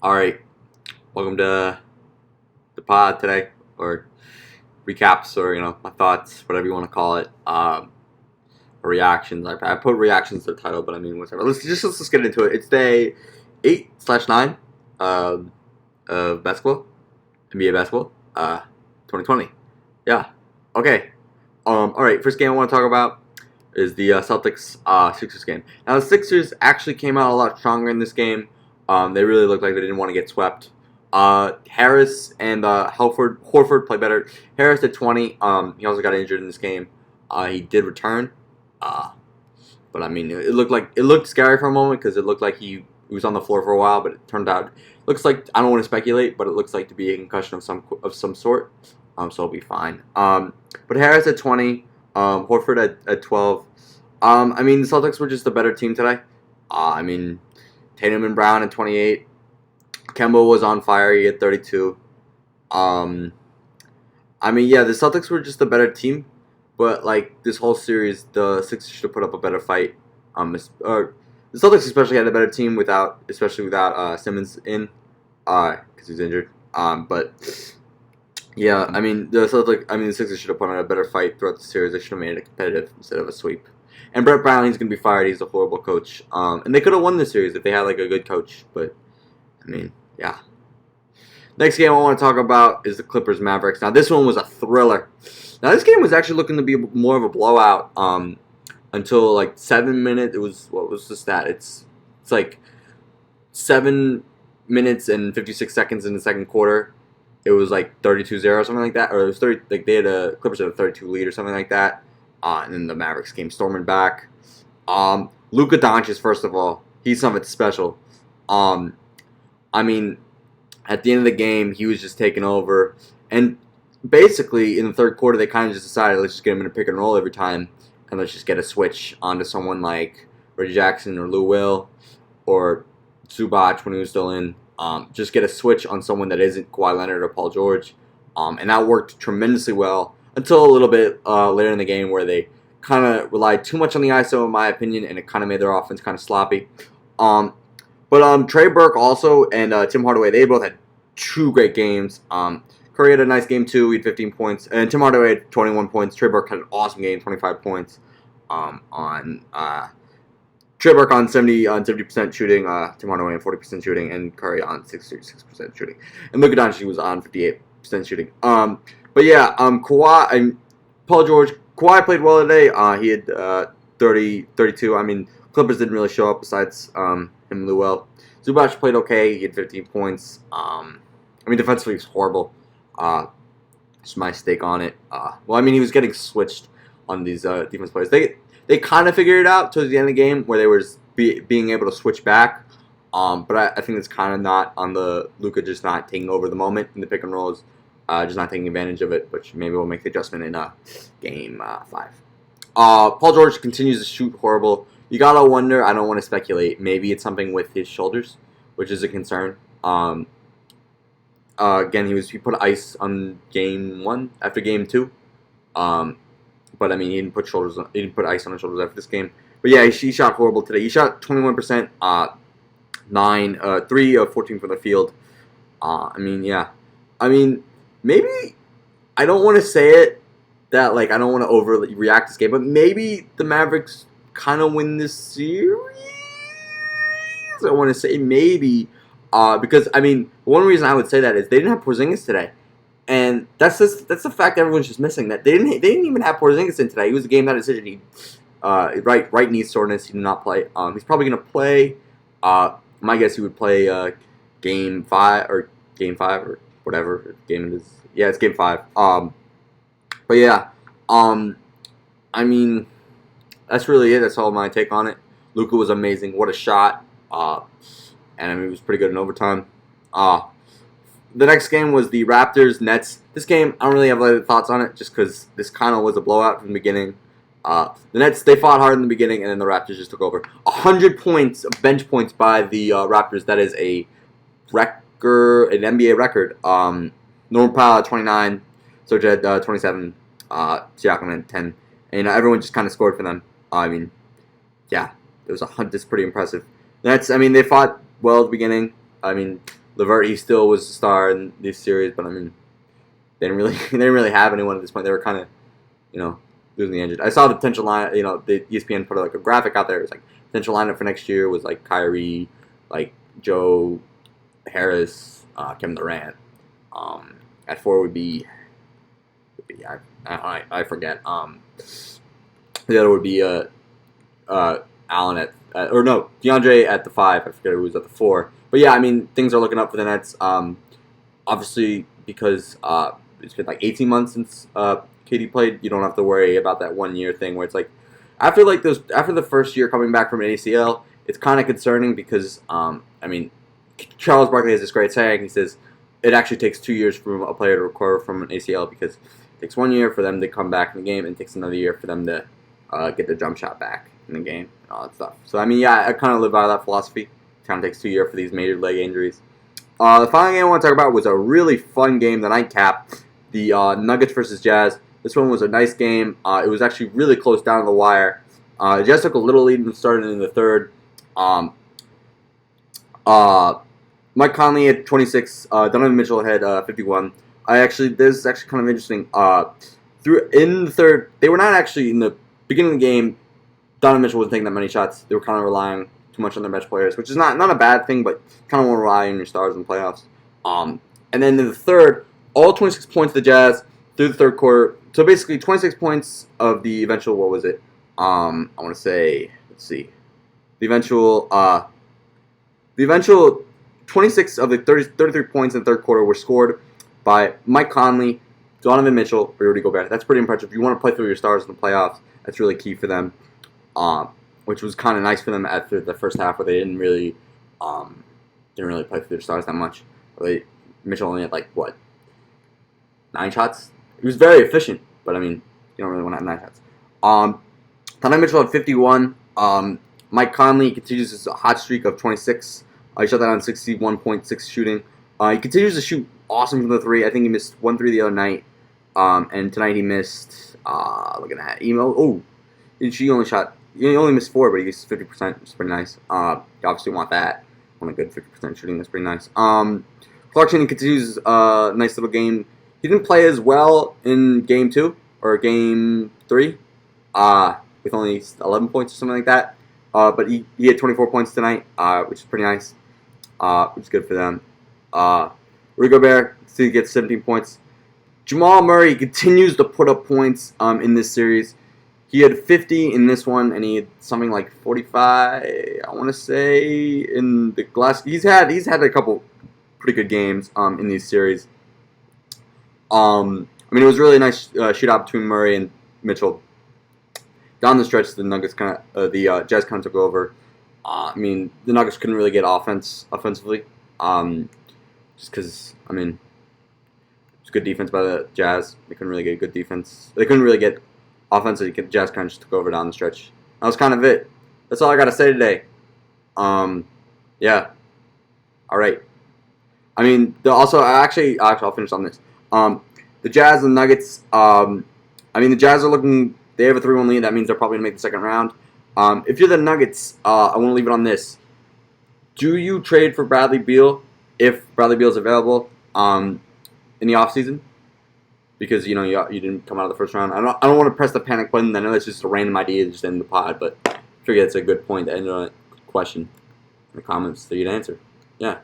All right, welcome to the pod today, or recaps, or my thoughts, whatever you want to call it, or reactions. I put reactions to the title, but I mean whatever. Let's get into it. It's day 8/9 of basketball, NBA basketball, 2020. Yeah. Okay. All right. First game I want to talk about is the Celtics Sixers game. Now the Sixers actually came out a lot stronger in this game. They really looked like they didn't want to get swept. Harris and Horford played better. Harris at 20. He also got injured in this game. He did return, but I mean it looked scary for a moment because it looked like he was on the floor for a while. But it turned out looks like, I don't want to speculate, but it looks like to be a concussion of some sort. So it'll be fine. But Harris at 20. Horford at 12. I mean, the Celtics were just a better team today. I mean, Tatum and Brown at 28. Kemba was on fire. He had 32. I mean, yeah, the Celtics were just a better team. But, like, this whole series, the Sixers should have put up a better fight. The Celtics especially had a better team especially without Simmons in, because he's injured. But yeah, I mean the Sixers should have put on a better fight throughout the series. They should have made it competitive instead of a sweep. And Brett Brown, he's gonna be fired. He's a horrible coach. And they could have won the series if they had like a good coach. But I mean, yeah. Next game I want to talk about is the Clippers Mavericks. Now this one was a thriller. Now this game was actually looking to be more of a blowout. Until like 7 minutes. What was the stat? It's like 7 minutes and 56 seconds in the second quarter. It was like 32-0 or something like that, or it was 30. Like they had Clippers had a 32 lead or something like that, and then the Mavericks came storming back. Luka Doncic, first of all, he's something special. I mean, at the end of the game, he was just taking over, and basically in the third quarter, they kind of just decided, let's just get him in a pick and roll every time, and let's just get a switch onto someone like Reggie Jackson or Lou Will or Zubac when he was still in. Just get a switch on someone that isn't Kawhi Leonard or Paul George. And that worked tremendously well until a little bit later in the game where they kind of relied too much on the ISO, in my opinion, and it kind of made their offense kind of sloppy. But Trey Burke also and Tim Hardaway, they both had two great games. Curry had a nice game too. He had 15 points. And Tim Hardaway had 21 points. Trey Burke had an awesome game, 25 points Trey Burke on 70% shooting, Tim Hardaway on 40% shooting, and Curry on 66% shooting. And Luka Doncic was on 58% shooting. But yeah, Paul George, Kawhi played well today. He had 32. I mean, Clippers didn't really show up besides him and Lou Will. Zubac played okay. He had 15 points. I mean, defensively, he was horrible. Just my stake on it. Well, I mean, he was getting switched on these defense players. They kind of figured it out towards the end of the game where they were being able to switch back. But I think it's kind of not on the Luka just not taking over the moment in the pick and rolls, just not taking advantage of it, which maybe we'll make the adjustment in game 5. Paul George continues to shoot horrible. You gotta wonder, I don't want to speculate, maybe it's something with his shoulders, which is a concern. Again, he put ice on game 1 after game 2. But I mean, he didn't put ice on his shoulders after this game. But yeah, he shot horrible today. He shot 21%, 3 of 14 from the field. I mean, yeah. I mean, maybe I don't want to say it that like I don't want to overly react to this game, but maybe the Mavericks kind of win this series. I want to say maybe because I mean, one reason I would say that is they didn't have Porzingis today. And that's the fact everyone's just missing. That they didn't even have Porzingis in today. He was a game that decision. He right knee soreness. He did not play. He's probably going to play. My guess he would play game 5 or whatever game it is. Yeah, it's game 5. But yeah, I mean, that's really it. That's all my take on it. Luka was amazing. What a shot. And I mean, he was pretty good in overtime. The next game was the Raptors-Nets. This game, I don't really have a lot of thoughts on it, just because this kind of was a blowout from the beginning. The Nets, they fought hard in the beginning, and then the Raptors just took over. 100 points, bench points by the Raptors. That is a record, an NBA record. Norman Powell at 29, Serge at 27, Siakam at 10. And everyone just kind of scored for them. I mean, yeah, it was that's pretty impressive. The Nets, I mean, they fought well at the beginning. I mean, Levert, he still was the star in this series, but I mean, they didn't really have anyone at this point. They were kind of, you know, losing the engine. I saw the potential line. You know, the ESPN put like a graphic out there. It's like potential lineup for next year was like Kyrie, like Joe Harris, Kevin Durant. At 4 would be I forget. The other would be Allen or no, DeAndre at the 5. I forget who was at the 4. But yeah, I mean things are looking up for the Nets. Obviously because it's been like 18 months since KD played. You don't have to worry about that 1 year thing where it's like after the first year coming back from an ACL, it's kind of concerning because I mean Charles Barkley has this great saying. He says it actually takes 2 years for a player to recover from an ACL because it takes 1 year for them to come back in the game and it takes another year for them to get their jump shot back in the game and all that stuff. So I mean, yeah, I kind of live by that philosophy. It kind of takes 2 years for these major leg injuries. The final game I want to talk about was a really fun game that I capped. The Nuggets versus Jazz. This one was a nice game. It was actually really close down to the wire. The Jazz took a little lead and started in the third. Mike Conley had 26. Donovan Mitchell had 51. This is actually kind of interesting. In the third, they were not actually in the beginning of the game. Donovan Mitchell wasn't taking that many shots. They were kind of relying too much on their bench players, which is not a bad thing, but kind of want to rely on your stars in the playoffs. And then in the third, all 26 points of the Jazz through the third quarter. So basically, 26 points of the eventual. What was it? I want to say. Let's see. The eventual 26 of the 33 points in the third quarter were scored by Mike Conley, Donovan Mitchell, or Rudy Gobert. That's pretty impressive. If you want to play through your stars in the playoffs, that's really key for them. Which was kind of nice for them after the first half where they didn't really play through their stars that much. Mitchell only had 9 shots. He was very efficient, but I mean, you don't really want to have 9 shots. Donovan Mitchell had 51. Mike Conley continues his hot streak of 26. He shot that on 61.6 shooting. He continues to shoot awesome from the 3. I think he missed 1 3 the other night. And tonight he missed, looking at emo. Oh, he only missed 4, but he used 50%, which is pretty nice. You obviously want that. Want a good 50% shooting, that's pretty nice. Clarkson continues a nice little game. He didn't play as well in game 2 or game 3, with only 11 points or something like that. But he had 24 points tonight, which is pretty nice. Which is good for them. Rudy Gobert still gets 17 points. Jamal Murray continues to put up points in this series. He had 50 in this one, and he had something like 45, I want to say, in the last. He's had a couple pretty good games in these series. I mean, it was a really nice shootout between Murray and Mitchell. Down the stretch, the Jazz kind of took over. I mean, the Nuggets couldn't really get offensively, just because, I mean, it's good defense by the Jazz. They couldn't really get good defense. They couldn't really get offensively. The Jazz kind of just took over down the stretch. That was kind of it. That's all I got to say today. Yeah. All right. I mean, actually, I'll finish on this. The Jazz and Nuggets. I mean, the Jazz are looking. They have a 3-1 lead. That means they're probably going to make the second round. If you're the Nuggets, I want to leave it on this. Do you trade for Bradley Beal if Bradley Beal is available in the offseason? Because, you didn't come out of the first round. I don't want to press the panic button. I know that's just a random idea just in the pod, but I figure it's a good point to end on a question in the comments for you to answer. Yeah.